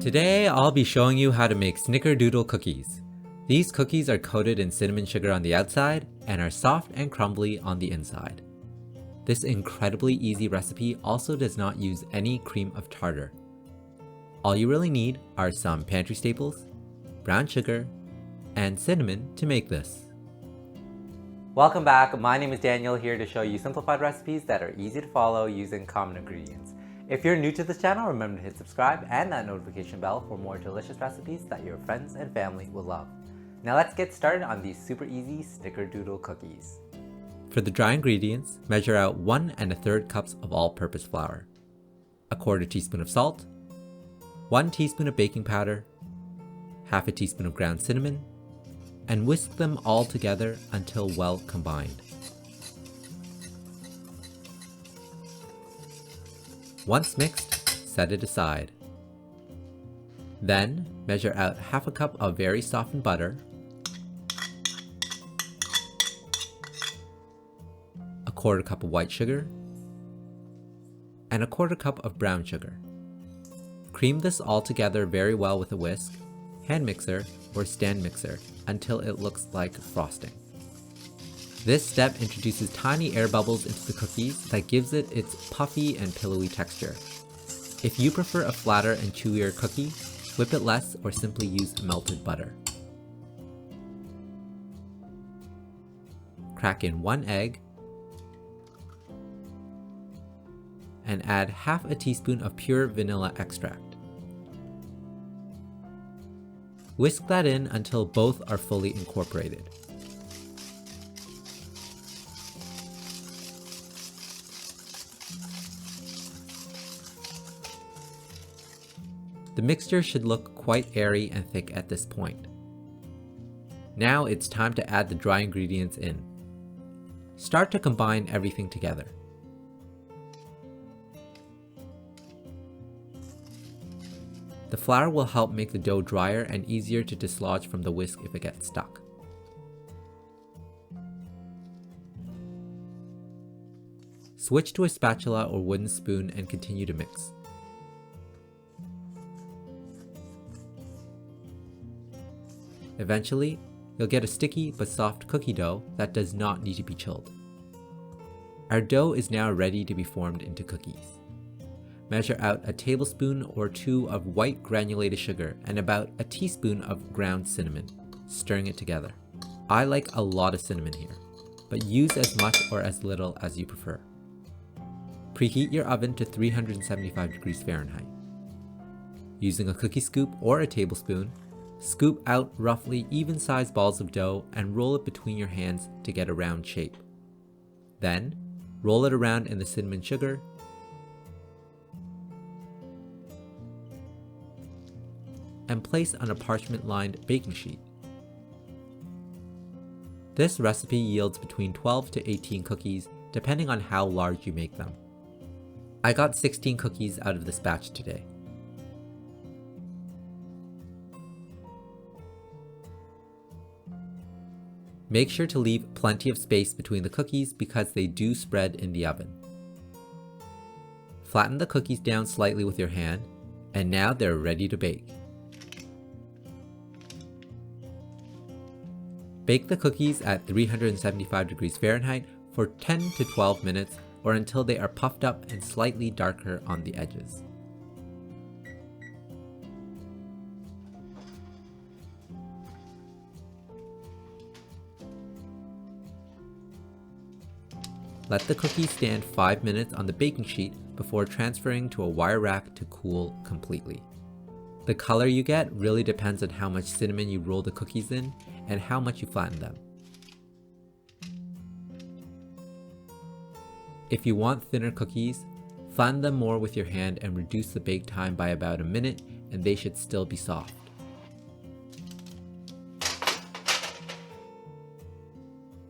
Today I'll be showing you how to make Snickerdoodle cookies. These cookies are coated in cinnamon sugar on the outside and are soft and crumbly on the inside. This incredibly easy recipe also does not use any cream of tartar. All you really need are some pantry staples, brown sugar, and cinnamon to make this. Welcome back, my name is Daniel, here to show you simplified recipes that are easy to follow using common ingredients. If you're new to this channel, remember to hit subscribe and that notification bell for more delicious recipes that your friends and family will love. Now let's get started on these super easy Snickerdoodle cookies. For the dry ingredients, measure out 1 1/3 cups of all-purpose flour, a 1/4 teaspoon of salt, 1 teaspoon of baking powder, 1/2 teaspoon of ground cinnamon, and whisk them all together until well combined. Once mixed, set it aside. Then, measure out 1/2 cup of very softened butter, a 1/4 cup of white sugar, and a 1/4 cup of brown sugar. Cream this all together very well with a whisk, hand mixer, or stand mixer until it looks like frosting. This step introduces tiny air bubbles into the cookies that gives it its puffy and pillowy texture. If you prefer a flatter and chewier cookie, whip it less or simply use melted butter. Crack in 1 egg and add 1/2 teaspoon of pure vanilla extract. Whisk that in until both are fully incorporated. The mixture should look quite airy and thick at this point. Now it's time to add the dry ingredients in. Start to combine everything together. The flour will help make the dough drier and easier to dislodge from the whisk if it gets stuck. Switch to a spatula or wooden spoon and continue to mix. Eventually, you'll get a sticky but soft cookie dough that does not need to be chilled. Our dough is now ready to be formed into cookies. Measure out a tablespoon or 2 of white granulated sugar and about a teaspoon of ground cinnamon, stirring it together. I like a lot of cinnamon here, but use as much or as little as you prefer. Preheat your oven to 375 degrees Fahrenheit. Using a cookie scoop or a tablespoon, scoop out roughly even-sized balls of dough and roll it between your hands to get a round shape. Then, roll it around in the cinnamon sugar and place on a parchment-lined baking sheet. This recipe yields between 12 to 18 cookies, depending on how large you make them. I got 16 cookies out of this batch today. Make sure to leave plenty of space between the cookies because they do spread in the oven. Flatten the cookies down slightly with your hand, and now they're ready to bake. Bake the cookies at 375 degrees Fahrenheit for 10 to 12 minutes or until they are puffed up and slightly darker on the edges. Let the cookies stand 5 minutes on the baking sheet before transferring to a wire rack to cool completely. The color you get really depends on how much cinnamon you roll the cookies in and how much you flatten them. If you want thinner cookies, flatten them more with your hand and reduce the bake time by about a minute, and they should still be soft.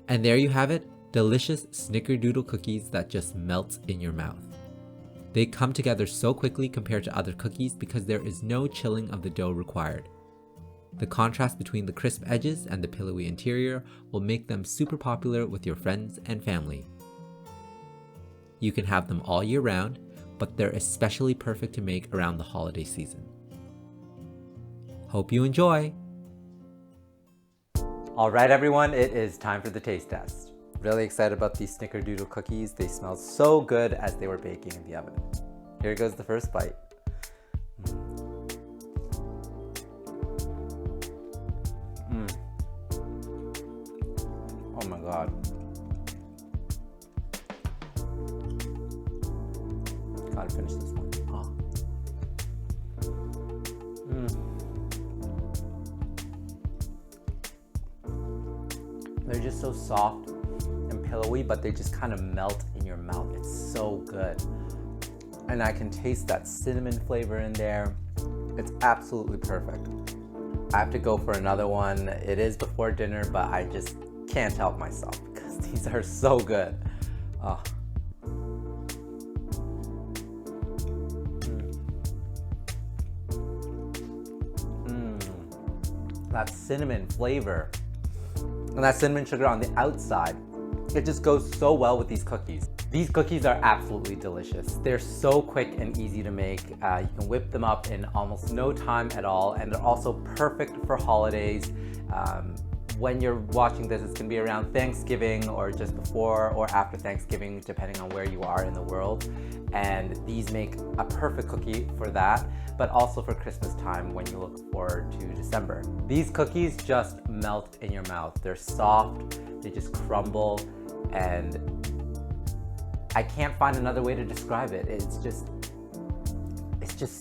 And there you have it, delicious Snickerdoodle cookies that just melt in your mouth. They come together so quickly compared to other cookies because there is no chilling of the dough required. The contrast between the crisp edges and the pillowy interior will make them super popular with your friends and family. You can have them all year round, but they're especially perfect to make around the holiday season. Hope you enjoy! Alright everyone, it is time for the taste test. Really excited about these Snickerdoodle cookies. They smell so good as they were baking in the oven. Here goes the first bite. Oh my god. Gotta finish this one. Oh. They're just so soft and pillowy, but they just kind of melt in your mouth. It's so good. And I can taste that cinnamon flavor in there. It's absolutely perfect. I have to go for another one. It is before dinner, but I just can't help myself because these are so good. Oh. That cinnamon flavor and that cinnamon sugar on the outside, it just goes so well with these cookies. These cookies are absolutely delicious. They're so quick and easy to make. You can whip them up in almost no time at all, and they're also perfect for holidays. When you're watching this, it's gonna be around Thanksgiving or just before or after Thanksgiving, depending on where you are in the world. And these make a perfect cookie for that, but also for Christmas time when you look forward to December. These cookies just melt in your mouth. They're soft, they just crumble, and I can't find another way to describe it. It's just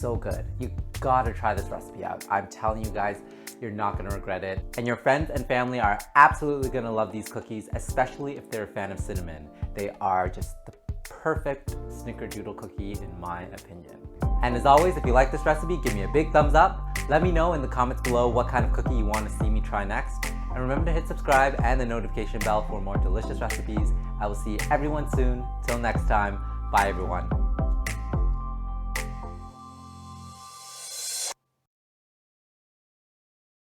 so good. You gotta try this recipe out. I'm telling you guys, you're not gonna regret it. And your friends and family are absolutely gonna love these cookies, especially if they're a fan of cinnamon. They are just the perfect Snickerdoodle cookie in my opinion. And as always, if you like this recipe, give me a big thumbs up. Let me know in the comments below what kind of cookie you wanna see me try next. And remember to hit subscribe and the notification bell for more delicious recipes. I will see everyone soon. Till next time, bye everyone.